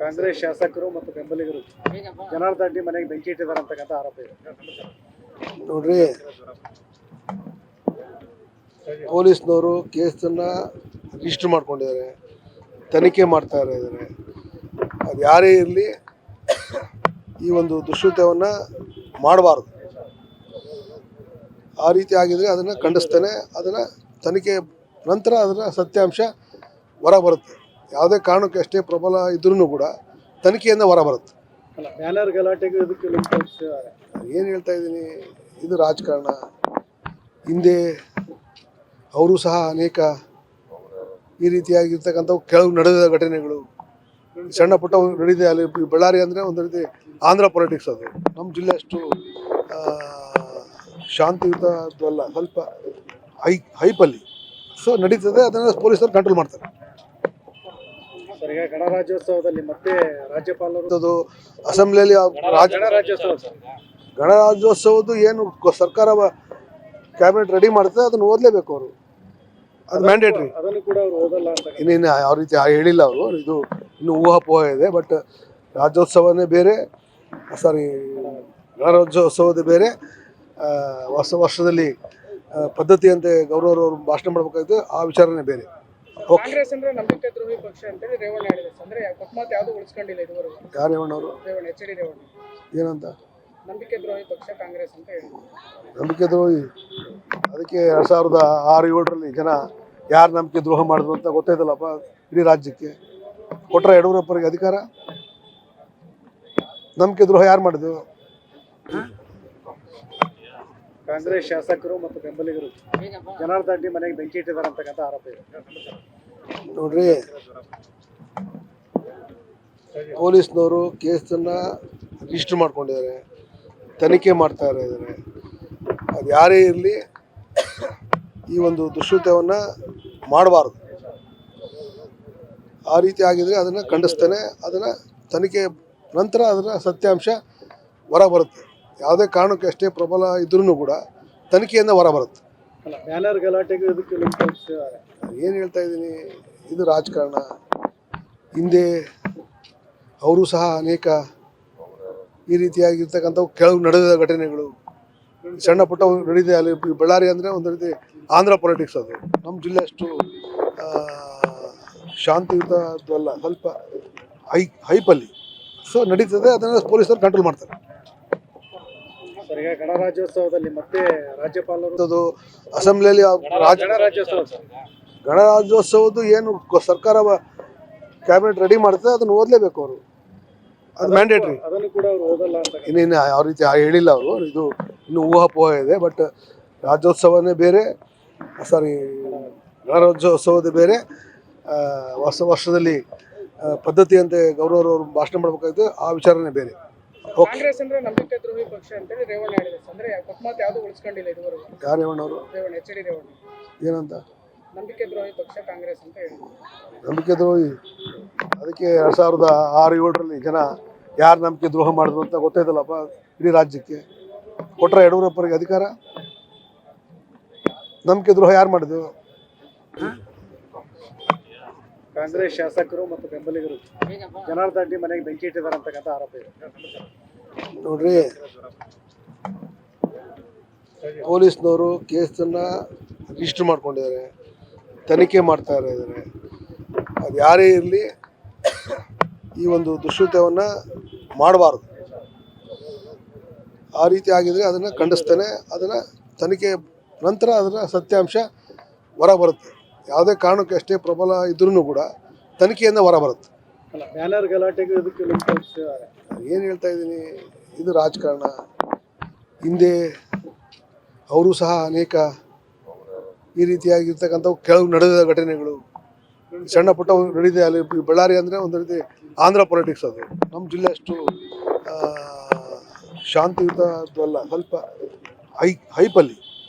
ಕಾಂಗ್ರೆಸ್ ಶಾಸಕರು ಮತ್ತು ಬೆಂಬಲಿಗರು ಜನಾರ್ದನ್ ರೆಡ್ಡಿ ಮನೆಗೆ ಬೆಂಕಿ ಇಟ್ಟಿದ್ದಾರೆ ಅಂತಕ್ಕಂಥ ಆರೋಪ ಇದೆ. ನೋಡ್ರಿ, ಪೊಲೀಸ್ನವರು ಕೇಸನ್ನು ರಿಜಿಸ್ಟರ್ ಮಾಡ್ಕೊಂಡಿದ್ದಾರೆ, ತನಿಖೆ ಮಾಡ್ತಾ ಇದ್ದಾರೆ. ಅದು ಯಾರೇ ಇರಲಿ ಈ ಒಂದು ದುಷ್ಕೃತ್ಯವನ್ನು ಮಾಡಬಾರ್ದು. ಆ ರೀತಿ ಆಗಿದ್ರೆ ಅದನ್ನು ಖಂಡಿಸ್ತೇನೆ. ಅದನ್ನು ತನಿಖೆ ನಂತರ ಅದರ ಸತ್ಯಾಂಶ ಹೊರ ಬರುತ್ತೆ. ಯಾವುದೇ ಕಾರಣಕ್ಕೆ ಅಷ್ಟೇ ಪ್ರಬಲ ಇದ್ರೂ ಕೂಡ ತನಿಖೆಯಿಂದ ಹೊರ ಬರುತ್ತೆ. ಬ್ಯಾನರ್ ಗಲಾಟೆಗೆ ಏನು ಹೇಳ್ತಾ ಇದ್ದೀನಿ, ಇದು ರಾಜಕಾರಣ. ಹಿಂದೆ ಅವರು ಸಹ ಅನೇಕ ಈ ರೀತಿಯಾಗಿರ್ತಕ್ಕಂಥವು ಕೆಲವು ನಡೆದ ಘಟನೆಗಳು ಸಣ್ಣ ಪುಟ್ಟ ನಡೆದಿದೆ. ಅಲ್ಲಿ ಬಳ್ಳಾರಿ ಅಂದರೆ ಒಂದು ರೀತಿ ಆಂಧ್ರ ಪೊಲಿಟಿಕ್ಸ್. ಅದು ನಮ್ಮ ಜಿಲ್ಲೆ ಅಷ್ಟು ಶಾಂತಿಯುತ ಅಲ್ಲ, ಸ್ವಲ್ಪ ಹೈಪಲ್ಲಿ ಸೊ ನಡೀತದೆ. ಅದನ್ನು ಪೊಲೀಸರು ಕಂಟ್ರೋಲ್ ಮಾಡ್ತಾರೆ. ಈಗ ಗಣರಾಜ್ಯೋತ್ಸವದಲ್ಲಿ ಮತ್ತೆ ರಾಜ್ಯಪಾಲರು ಅಸೆಂಬ್ಲಿಯಲ್ಲಿ ಗಣರಾಜ್ಯೋತ್ಸವ ಗಣರಾಜ್ಯೋತ್ಸವದ್ದು ಏನು ಸರ್ಕಾರ ಕ್ಯಾಬಿನೆಟ್ ರೆಡಿ ಮಾಡ್ತದೆ ಅದನ್ನು ಓದಲೇಬೇಕು ಅವರು. ಅದು ಮ್ಯಾಂಡೇಟ್ರಿ. ಅದನ್ನು ಕೂಡ ಅವರು ಓದಲ್ಲ ಅಂತ ಇನ್ನೇನು ಯಾವ ರೀತಿ ಹೇಳಿಲ್ಲ ಅವರು. ಇದು ಇನ್ನೂ ಊಹಾಪೋಹ ಇದೆ. ಬಟ್ ರಾಜ್ಯೋತ್ಸವನೇ ಬೇರೆ, ಗಣರಾಜ್ಯೋತ್ಸವದ ಬೇರೆ. ಹೊಸ ವರ್ಷದಲ್ಲಿ ಪದ್ಧತಿಯಂತೆ ಗೌರವರು ಭಾಷಣ ಮಾಡಬೇಕಾಗಿತ್ತು, ಆ ವಿಚಾರನೇ ಬೇರೆ. ಕಾಂಗ್ರೆಸ್ ಅಂದ್ರೆ ನಂಬಿಕೆ ದ್ರೋಹಿ ಪಕ್ಷ ಅಂತೇಳಿ ರೇವಣ್ಣ ಹೇಳಿದೆ. ಅಂದ್ರೆ ಅಕಸ್ಮಾತ್ ಯಾವುದು ಉಳಿಸ್ಕೊಂಡಿಲ್ಲ ಇದುವರೆಗೂ. ಯಾರು ರೇವಣ್ಣವರು? ರೇವಣ್ಣ, ಎಚ್.ಡಿ. ರೇವಣ್ಣ ಏನಂತ ನಂಬಿಕೆ ದ್ರೋಹಿ ಪಕ್ಷ ಕಾಂಗ್ರೆಸ್ ಅಂತ ಹೇಳಿದ್ರು. ನಂಬಿಕೆ ದ್ರೋಹಿ ಅದಕ್ಕೆ 2006-07ರಲ್ಲಿ ಜನ ಯಾರು ನಂಬಿಕೆ ದ್ರೋಹ ಮಾಡಿದ್ರು ಅಂತ ಗೊತ್ತಾಯ್ತಲ್ಲಪ್ಪ ಇಡೀ ರಾಜ್ಯಕ್ಕೆ. ಕೊಟ್ಟರೆ ಯಡಿಯೂರಪ್ಪರಿಗೆ ಅಧಿಕಾರ. ನಂಬಿಕೆ ದ್ರೋಹ ಯಾರು ಮಾಡಿದ್ರು? ಕಾಂಗ್ರೆಸ್ ಶಾಸಕರು ಮತ್ತು ಬೆಂಬಲಿಗರು ಜನಾರ್ದನ್ ರೆಡ್ಡಿ ಮನೆಗೆ ಬೆಂಕಿ ಇಟ್ಟಿದ್ದಾರೆ ಅಂತಕ್ಕಂಥ ಆರೋಪ ಇದೆ. ನೋಡ್ರಿ, ಪೊಲೀಸ್ನವರು ಕೇಸನ್ನು ರಿಜಿಸ್ಟರ್ ಮಾಡ್ಕೊಂಡಿದ್ದಾರೆ, ತನಿಖೆ ಮಾಡ್ತಾ ಇದ್ದಾರೆ. ಅದು ಯಾರೇ ಇರಲಿ ಈ ಒಂದು ದುಷ್ಕೃತ್ಯವನ್ನು ಮಾಡಬಾರ್ದು. ಆ ರೀತಿ ಆಗಿದ್ರೆ ಅದನ್ನು ಖಂಡಿಸ್ತೇನೆ. ಅದನ್ನು ತನಿಖೆ ನಂತರ ಅದರ ಸತ್ಯಾಂಶ ಹೊರ ಬರುತ್ತೆ. ಯಾವುದೇ ಕಾರಣಕ್ಕೆ ಅಷ್ಟೇ ಪ್ರಬಲ ಇದ್ರೂ ಕೂಡ ತನಿಖೆಯಿಂದ ಹೊರ ಬರುತ್ತೆ. ಬ್ಯಾನರ್ ಗಲಾಟೆಗೆ ಏನು ಹೇಳ್ತಾ ಇದ್ದೀನಿ, ಇದು ರಾಜಕಾರಣ. ಹಿಂದೆ ಅವರು ಸಹ ಅನೇಕ ಈ ರೀತಿಯಾಗಿರ್ತಕ್ಕಂಥವು ಕೆಲವು ನಡೆದ ಘಟನೆಗಳು ಸಣ್ಣ ಪುಟ್ಟ ನಡೆದಿದೆ. ಅಲ್ಲಿ ಬಳ್ಳಾರಿ ಅಂದರೆ ಒಂದು ರೀತಿ ಆಂಧ್ರ ಪೊಲಿಟಿಕ್ಸ್. ಅದು ನಮ್ಮ ಜಿಲ್ಲೆ ಅಷ್ಟು ಶಾಂತಿಯುತ ಅಲ್ಲ, ಸ್ವಲ್ಪ ಹೈಪಲ್ಲಿ ಸೊ ನಡೀತದೆ. ಅದನ್ನು ಪೊಲೀಸರು ಕಂಟ್ರೋಲ್ ಮಾಡ್ತಾರೆ. ಈಗ ಗಣರಾಜ್ಯೋತ್ಸವದಲ್ಲಿ ಮತ್ತೆ ರಾಜ್ಯಪಾಲರು ಅಸೆಂಬ್ಲಿಯಲ್ಲಿ ಗಣರಾಜ್ಯೋತ್ಸವದ್ದು ಏನು ಸರ್ಕಾರ ಕ್ಯಾಬಿನೆಟ್ ರೆಡಿ ಮಾಡ್ತದೆ ಅದನ್ನು ಓದಲೇಬೇಕು ಅವರು. ಅದು ಮ್ಯಾಂಡೇಟ್ರಿ. ಅದನ್ನು ಕೂಡ ಅವರು ಓದಲ್ಲ ಅಂತ ಇನ್ನೇನು ಯಾವ ರೀತಿ ಹೇಳಿಲ್ಲ ಅವರು. ಇದು ಇನ್ನೂ ಊಹಾಪೋಹ ಇದೆ. ಬಟ್ ರಾಜ್ಯೋತ್ಸವನೇ ಬೇರೆ, ಗಣರಾಜ್ಯೋತ್ಸವದ ಬೇರೆ. ಹೊಸ ವರ್ಷದಲ್ಲಿ ಪದ್ಧತಿಯಂತೆ ಗೌರವರು ಭಾಷಣ ಮಾಡಬೇಕಾಗಿತ್ತು, ಆ ವಿಚಾರನೇ ಬೇರೆ. ಕಾಂಗ್ರೆಸ್ ಅಂದ್ರೆ ನಂಬಿಕೆ ದ್ರೋಹಿ ಪಕ್ಷ ಅಂತೇಳಿ ರೇವಣ್ಣ ಹೇಳಿದೆ. ಅಂದ್ರೆ ಅಕಸ್ಮಾತ್ ಯಾವುದು ಉಳಿಸ್ಕೊಂಡಿಲ್ಲ ಇದುವರೆಗೂ. ಯಾರು ರೇವಣ್ಣವರು? ರೇವಣ್ಣ, ಎಚ್.ಡಿ. ರೇವಣ್ಣ ಏನಂತ? ನಂಬಿಕೆ ದ್ರೋಹಿ ಪಕ್ಷ ಕಾಂಗ್ರೆಸ್ ಅಂತ ಹೇಳಿದ್ರು. ನಂಬಿಕೆ ದ್ರೋಹಿ ಅದಕ್ಕೆ 2006-07ರಲ್ಲಿ ಜನ ಯಾರು ನಂಬಿಕೆ ದ್ರೋಹ ಮಾಡಿದ್ರು ಅಂತ ಗೊತ್ತಾಯ್ತಲ್ಲಪ್ಪ ಇಡೀ ರಾಜ್ಯಕ್ಕೆ. ಕೊಟ್ಟರೆ ಯಡಿಯೂರಪ್ಪರಿಗೆ ಅಧಿಕಾರ. ನಂಬಿಕೆ ದ್ರೋಹ ಯಾರು ಮಾಡಿದ್ರು? ಕಾಂಗ್ರೆಸ್ ಶಾಸಕರು ಮತ್ತು ಬೆಂಬಲಿಗರು ಜನಾರ್ದನ್ ರೆಡ್ಡಿ ಮನೆಗೆ ಬೆಂಕಿ ಇಟ್ಟಿದ್ದಾರೆ ಅಂತಕ್ಕಂಥ ಆರೋಪ ಇದೆ. ನೋಡ್ರಿ, ಪೊಲೀಸ್ನವರು ಕೇಸನ್ನು ರಿಜಿಸ್ಟರ್ ಮಾಡ್ಕೊಂಡಿದ್ದಾರೆ, ತನಿಖೆ ಮಾಡ್ತಾ ಇದ್ದಾರೆ. ಅದು ಯಾರೇ ಇರಲಿ ಈ ಒಂದು ದುಷ್ಕೃತ್ಯವನ್ನು ಮಾಡಬಾರ್ದು. ಆ ರೀತಿ ಆಗಿದ್ರೆ ಅದನ್ನು ಖಂಡಿಸ್ತೇನೆ. ಅದನ್ನು ತನಿಖೆ ನಂತರ ಅದರ ಸತ್ಯಾಂಶ ಹೊರ ಬರುತ್ತೆ. ಯಾವುದೇ ಕಾರಣಕ್ಕೆ ಅಷ್ಟೇ ಪ್ರಬಲ ಇದ್ರೂ ಕೂಡ ತನಿಖೆಯಿಂದ ಹೊರ ಬರುತ್ತೆ. ಬ್ಯಾನರ್ ಗಲಾಟೆಗೆ ಏನು ಹೇಳ್ತಾ ಇದ್ದೀನಿ, ಇದು ರಾಜಕಾರಣ. ಹಿಂದೆ ಅವರು ಸಹ ಅನೇಕ ಈ ರೀತಿಯಾಗಿರ್ತಕ್ಕಂಥವು ಕೆಲವು ನಡೆದ ಘಟನೆಗಳು ಸಣ್ಣ ಪುಟ್ಟ ನಡೆದಿದೆ. ಅಲ್ಲಿ ಬಳ್ಳಾರಿ ಅಂದರೆ ಒಂದು ರೀತಿ ಆಂಧ್ರ ಪೊಲಿಟಿಕ್ಸ್. ಅದು ನಮ್ಮ ಜಿಲ್ಲೆ ಅಷ್ಟು ಶಾಂತಿಯುತ ಅಲ್ಲ, ಸ್ವಲ್ಪ ಹೈಪಲ್ಲಿ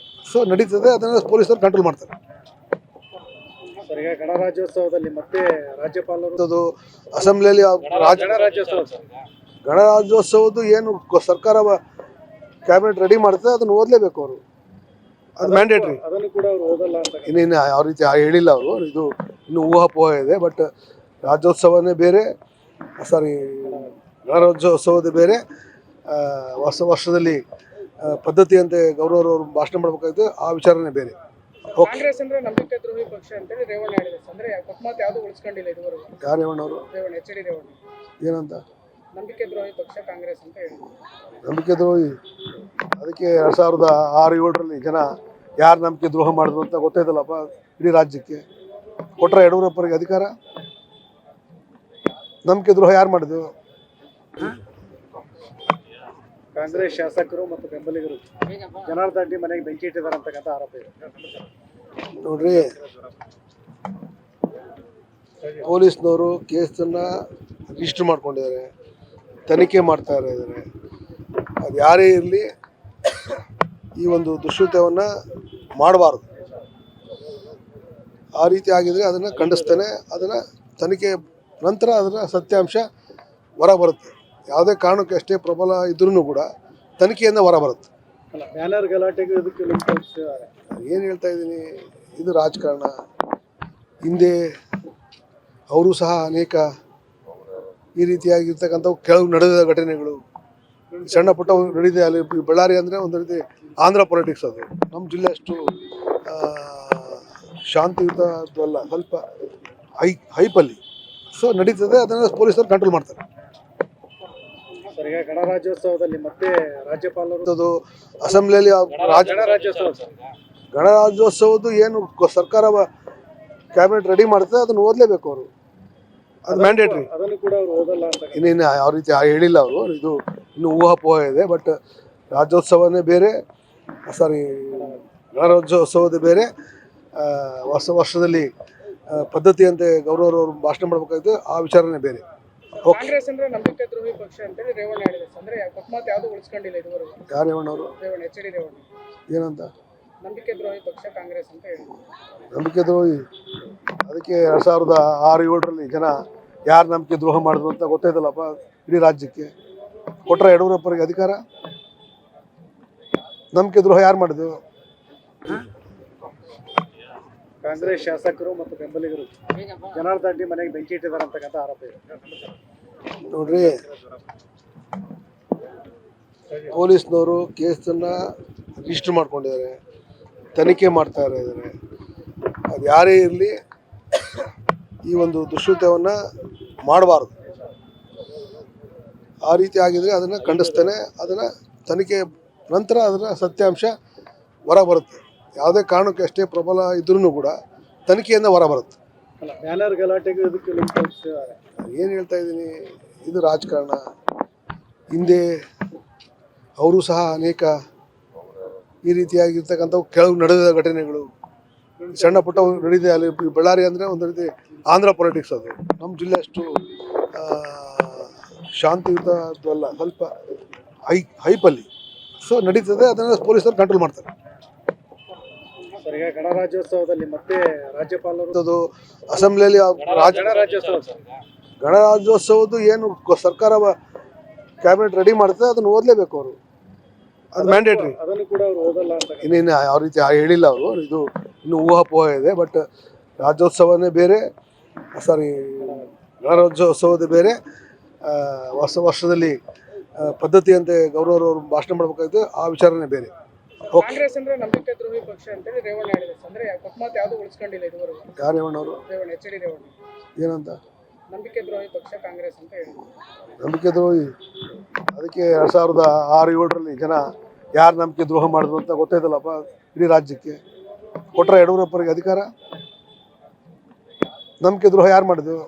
ಸೊ ನಡೀತದೆ. ಅದನ್ನು ಪೊಲೀಸರು ಕಂಟ್ರೋಲ್ ಮಾಡ್ತಾರೆ. ಈಗ ಗಣರಾಜ್ಯೋತ್ಸವದಲ್ಲಿ ಮತ್ತೆ ರಾಜ್ಯಪಾಲರು ಅಸೆಂಬ್ಲಿಯಲ್ಲಿ ಗಣರಾಜ್ಯೋತ್ಸವದ್ದು ಏನು ಸರ್ಕಾರ ಕ್ಯಾಬಿನೆಟ್ ರೆಡಿ ಮಾಡ್ತದೆ ಅದನ್ನು ಓದಲೇಬೇಕು ಅವರು. ಅದು ಮ್ಯಾಂಡೇಟ್ರಿ. ಅದನ್ನು ಕೂಡ ಅವರು ಓದಲ್ಲ ಅಂತ ಇನ್ನೇನು ಯಾವ ರೀತಿ ಹೇಳಿಲ್ಲ ಅವರು. ಇದು ಇನ್ನೂ ಊಹಾಪೋಹ ಇದೆ. ಬಟ್ ರಾಜ್ಯೋತ್ಸವನೇ ಬೇರೆ, ಸಾರಿ ಗಣರಾಜ್ಯೋತ್ಸವದ ಬೇರೆ, ಹೊಸ ವರ್ಷದಲ್ಲಿ ಪದ್ಧತಿಯಂತೆ ಗೌರವರು ಭಾಷಣ ಮಾಡಬೇಕಾಗಿತ್ತು, ಆ ವಿಚಾರನೇ ಬೇರೆ. ಕಾಂಗ್ರೆಸ್ ಅಂದ್ರೆ ನಂಬಿಕೆ ದ್ರೋಹಿ ಪಕ್ಷ ಅಂತೇಳಿ ರೇವಣ್ಣ ಹೇಳಿದ್ರು. ಅಂದ್ರೆ ಬಹುಮತ ಯಾವ್ದು ಉಳಿಸ್ಕೊಂಡಿಲ್ಲ ಇದುವರೆಗೂ. ಯಾರು ರೇವಣ್ಣವರು ರೇವಣ್ಣ, ಎಚ್ ಡಿ ರೇವಣ್ಣ ಏನಂತ ನಂಬಿಕೆ ದ್ರೋಹಿ ಪಕ್ಷ ಕಾಂಗ್ರೆಸ್ ಅಂತ ಹೇಳಿದ್ರು. ನಂಬಿಕೆ ದ್ರೋಹಿ? ಅದಕ್ಕೆ 2006-07ರಲ್ಲಿ ಜನ ಯಾರು ನಂಬಿಕೆ ದ್ರೋಹ ಮಾಡಿದ್ರು ಅಂತ ಗೊತ್ತಾಯ್ತಲ್ಲಪ್ಪ ಇಡೀ ರಾಜ್ಯಕ್ಕೆ. ಕೊಟ್ರ ಯಡಿಯೂರಪ್ಪರಿಗೆ ಅಧಿಕಾರ? ನಂಬಿಕೆ ದ್ರೋಹ ಯಾರು ಮಾಡಿದ್ರು? ಕಾಂಗ್ರೆಸ್ ಶಾಸಕರು ಮತ್ತು ಬೆಂಬಲಿಗರು ಜನಾರ್ದನ್ ರೆಡ್ಡಿ ಮನೆಗೆ ಬೆಂಕಿ ಇಟ್ಟಿದ್ದಾರೆ ಅಂತಕ್ಕಂಥ ಆರೋಪ ಇದೆ. ನೋಡ್ರಿ, ಪೊಲೀಸ್ನವರು ಕೇಸನ್ನು ರಿಜಿಸ್ಟರ್ ಮಾಡ್ಕೊಂಡಿದ್ದಾರೆ, ತನಿಖೆ ಮಾಡ್ತಾ ಇದ್ದಾರೆ. ಅದು ಯಾರೇ ಇರಲಿ ಈ ಒಂದು ದುಷ್ಕೃತ್ಯವನ್ನು ಮಾಡಬಾರ್ದು. ಆ ರೀತಿ ಆಗಿದ್ರೆ ಅದನ್ನು ಖಂಡಿಸ್ತೇನೆ. ಅದನ್ನು ತನಿಖೆ ನಂತರ ಅದರ ಸತ್ಯಾಂಶ ಹೊರ ಬರುತ್ತೆ. ಯಾವುದೇ ಕಾರಣಕ್ಕೆ ಅಷ್ಟೇ ಪ್ರಬಲ ಇದ್ರೂ ಕೂಡ ತನಿಖೆಯಿಂದ ಹೊರ ಬರುತ್ತೆ. ಅಲ್ಲ, ಬ್ಯಾನರ್ ಗಲಾಟೆಗೆ ಇದಕ್ಕೆ ಲಿಂಕ್ ಕಲ್ಪಿಸಿದ್ದಾರೆ. ಏನು ಹೇಳ್ತಾ ಇದ್ದೀನಿ, ಇದು ರಾಜಕಾರಣ. ಹಿಂದೆ ಅವರು ಸಹ ಅನೇಕ ಈ ರೀತಿಯಾಗಿರ್ತಕ್ಕಂಥವು ಕೆಲವು ನಡೆದ ಘಟನೆಗಳು ಸಣ್ಣ ಪುಟ್ಟ ನಡೆದಿದೆ. ಅಲ್ಲಿ ಬಳ್ಳಾರಿ ಅಂದರೆ ಒಂದು ರೀತಿ ಆಂಧ್ರ ಪೊಲಿಟಿಕ್ಸ್. ಅದು ನಮ್ಮ ಜಿಲ್ಲೆ ಅಷ್ಟು ಶಾಂತಿಯುತವಲ್ಲ, ಸ್ವಲ್ಪ ಹೈಪಲ್ಲಿ. ಸೊ ನಡೀತದೆ, ಅದನ್ನು ಪೊಲೀಸರು ಕಂಟ್ರೋಲ್ ಮಾಡ್ತಾರೆ. ಸರ್, ಈಗ ಗಣರಾಜ್ಯೋತ್ಸವದಲ್ಲಿ ಮತ್ತೆ ರಾಜ್ಯಪಾಲರು ಅದು ಅಸೆಂಬ್ಲಿಯಲ್ಲಿ ಗಣರಾಜ್ಯೋತ್ಸವ ಗಣರಾಜ್ಯೋತ್ಸವದ್ದು ಏನು ಸರ್ಕಾರ ಕ್ಯಾಬಿನೆಟ್ ರೆಡಿ ಮಾಡ್ತದೆ ಅದನ್ನು ಓದಲೇಬೇಕು ಅವರು. ಅದು ಮ್ಯಾಂಡೇಟ್ರಿ. ಅದನ್ನು ಕೂಡ ಅವರು ಓದಲ್ಲ ಅಂತ. ಇನ್ನೇನು ಯಾವ ರೀತಿ ಹೇಳಿಲ್ಲ ಅವರು, ಇದು ಇನ್ನೂ ಊಹಾಪೋಹ ಇದೆ. ಬಟ್ ರಾಜ್ಯೋತ್ಸವನೇ ಬೇರೆ, ಗಣರಾಜ್ಯೋತ್ಸವದ ಬೇರೆ, ಹೊಸ ವರ್ಷದಲ್ಲಿ ಪದ್ಧತಿಯಂತೆ ಗೌರವರು ಭಾಷಣ ಮಾಡಬೇಕಾಗಿತ್ತು, ಆ ವಿಚಾರನೇ ಬೇರೆ. ಕಾಂಗ್ರೆಸ್ ಅಂದ್ರೆ ನಂಬಿಕೆ ದ್ರೋಹಿ ಪಕ್ಷ ಅಂತೇಳಿ ರೇವಣ್ಣ ಹೇಳಿದ್ರು. ಅಂದ್ರೆ ಬಹುಮತ ಯಾವ್ದು ಉಳಿಸ್ಕೊಂಡಿಲ್ಲ ಇದುವರೆಗೂ. ಯಾರು ರೇವಣ್ಣವರು? ರೇವಣ್ಣ, ಎಚ್ ಡಿ ರೇವಣ್ಣ ಏನಂತ ನಂಬಿಕೆ ದ್ರೋಹಿ ಪಕ್ಷ ಕಾಂಗ್ರೆಸ್ ಅಂತ ಹೇಳಿದ್ರು. ನಂಬಿಕೆ ದ್ರೋಹಿ? ಅದಕ್ಕೆ 2006-07ರಲ್ಲಿ ಜನ ಯಾರು ನಂಬಿಕೆ ದ್ರೋಹ ಮಾಡಿದ್ರು ಅಂತ ಗೊತ್ತಾಯ್ತಲ್ಲಪ್ಪ ಇಡೀ ರಾಜ್ಯಕ್ಕೆ. ಕೊಟ್ರ ಯಡಿಯೂರಪ್ಪರಿಗೆ ಅಧಿಕಾರ? ನಂಬಿಕೆ ದ್ರೋಹ ಯಾರು ಮಾಡಿದ್ರು? ಕಾಂಗ್ರೆಸ್ ಶಾಸಕರು ಮತ್ತು ಬೆಂಬಲಿಗರು ಜನಾರ್ದನ್ ರೆಡ್ಡಿ ಮನೆಗೆ ಬೆಂಕಿ ಇಟ್ಟಿದ್ದಾರೆ ಅಂತಕ್ಕಂಥ ಆರೋಪ ಇದೆ. ನೋಡ್ರಿ, ಪೊಲೀಸ್ನವರು ಕೇಸನ್ನು ರಿಜಿಸ್ಟರ್ ಮಾಡ್ಕೊಂಡಿದ್ದಾರೆ, ತನಿಖೆ ಮಾಡ್ತಾ ಇದ್ದಾರೆ. ಅದು ಯಾರೇ ಇರಲಿ ಈ ಒಂದು ದುಷ್ಕೃತ್ಯವನ್ನು ಮಾಡಬಾರ್ದು. ಆ ರೀತಿ ಆಗಿದ್ರೆ ಅದನ್ನು ಖಂಡಿಸ್ತೇನೆ. ಅದನ್ನು ತನಿಖೆ ನಂತರ ಅದರ ಸತ್ಯಾಂಶ ಹೊರ ಬರುತ್ತೆ. ಯಾವುದೇ ಕಾರಣಕ್ಕೆ ಅಷ್ಟೇ ಪ್ರಬಲ ಇದ್ರೂ ಕೂಡ ತನಿಖೆಯಿಂದ ಹೊರ ಬರುತ್ತೆ. ಅಲ್ಲ, ಬ್ಯಾನರ್ ಗಲಾಟೆಗೆ ಇದಕ್ಕೆ ಲಿಂಕ್ ಕಲ್ಪಿಸಿದ್ದಾರೆ. ಏನು ಹೇಳ್ತಾ ಇದ್ದೀನಿ, ಇದು ರಾಜಕಾರಣ. ಹಿಂದೆ ಅವರು ಸಹ ಅನೇಕ ಈ ರೀತಿಯಾಗಿರ್ತಕ್ಕಂಥವು ಕೆಲವು ನಡೆದ ಘಟನೆಗಳು ಸಣ್ಣ ಪುಟ್ಟ ನಡೆದಿದೆ. ಅಲ್ಲಿ ಬಳ್ಳಾರಿ ಅಂದರೆ ಒಂದು ರೀತಿ ಆಂಧ್ರ ಪೊಲಿಟಿಕ್ಸ್. ಅದು ನಮ್ಮ ಜಿಲ್ಲೆ ಅಷ್ಟು ಶಾಂತಿಯುತವಲ್ಲ, ಸ್ವಲ್ಪ ಹೈಪಲ್ಲಿ. ಸೊ ನಡೀತದೆ, ಅದನ್ನು ಪೊಲೀಸರು ಕಂಟ್ರೋಲ್ ಮಾಡ್ತಾರೆ. ಸರ್, ಈಗ ಗಣರಾಜ್ಯೋತ್ಸವದಲ್ಲಿ ಮತ್ತೆ ರಾಜ್ಯಪಾಲರು ಅದು ಅಸೆಂಬ್ಲಿಯಲ್ಲಿ ಗಣರಾಜ್ಯೋತ್ಸವ ಗಣರಾಜ್ಯೋತ್ಸವದ್ದು ಏನು ಸರ್ಕಾರ ಕ್ಯಾಬಿನೆಟ್ ರೆಡಿ ಮಾಡ್ತದೆ ಅದನ್ನು ಓದಲೇಬೇಕು ಅವರು. ಅದು ಮ್ಯಾಂಡೇಟ್ರಿ. ಅದನ್ನು ಕೂಡ ಅವರು ಓದಲ್ಲ ಅಂತ. ಇನ್ನೇನು ಯಾವ ರೀತಿ ಹೇಳಿಲ್ಲ ಅವರು, ಇದು ಇನ್ನೂ ಊಹಾಪೋಹ ಇದೆ. ಬಟ್ ರಾಜ್ಯೋತ್ಸವನೇ ಬೇರೆ, ಗಣರಾಜ್ಯೋತ್ಸವದ ಬೇರೆ, ಹೊಸ ವರ್ಷದಲ್ಲಿ ಪದ್ಧತಿಯಂತೆ ಗೌರವರು ಭಾಷಣ ಮಾಡಬೇಕಾಗಿತ್ತು, ಆ ವಿಚಾರನೇ ಬೇರೆ. ಕಾಂಗ್ರೆಸ್ ಅಂದ್ರೆ ನಂಬಿಕೆ ದ್ರೋಹಿ ಪಕ್ಷ ಅಂತೇಳಿ ರೇವಣ್ಣ ಹೇಳಿದ್ರು. ಅಂದ್ರೆ ಬಹುಮತ ಯಾವ್ದು ಉಳಿಸ್ಕೊಂಡಿಲ್ಲ ಇದುವರೆಗೂ. ಯಾರು ರೇವಣ್ಣವರು? ರೇವಣ್ಣ, ಎಚ್ ಡಿ ರೇವಣ್ಣ ಏನಂತ ನಂಬಿಕೆ ದ್ರೋಹಿ ಪಕ್ಷ ಕಾಂಗ್ರೆಸ್ ಅಂತ ಹೇಳಿದ್ರು. ನಂಬಿಕೆ ದ್ರೋಹಿ? ಅದಕ್ಕೆ 2006-07ರಲ್ಲಿ ಜನ ಯಾರು ನಂಬಿಕೆ ದ್ರೋಹ ಮಾಡಿದ್ರು ಅಂತ ಗೊತ್ತಾಯ್ತಲ್ಲಪ್ಪ ಇಡೀ ರಾಜ್ಯಕ್ಕೆ. ಕೊಟ್ರ ಯಡಿಯೂರಪ್ಪರಿಗೆ ಅಧಿಕಾರ? ನಂಬಿಕೆ ದ್ರೋಹ ಯಾರು ಮಾಡಿದ್ರು?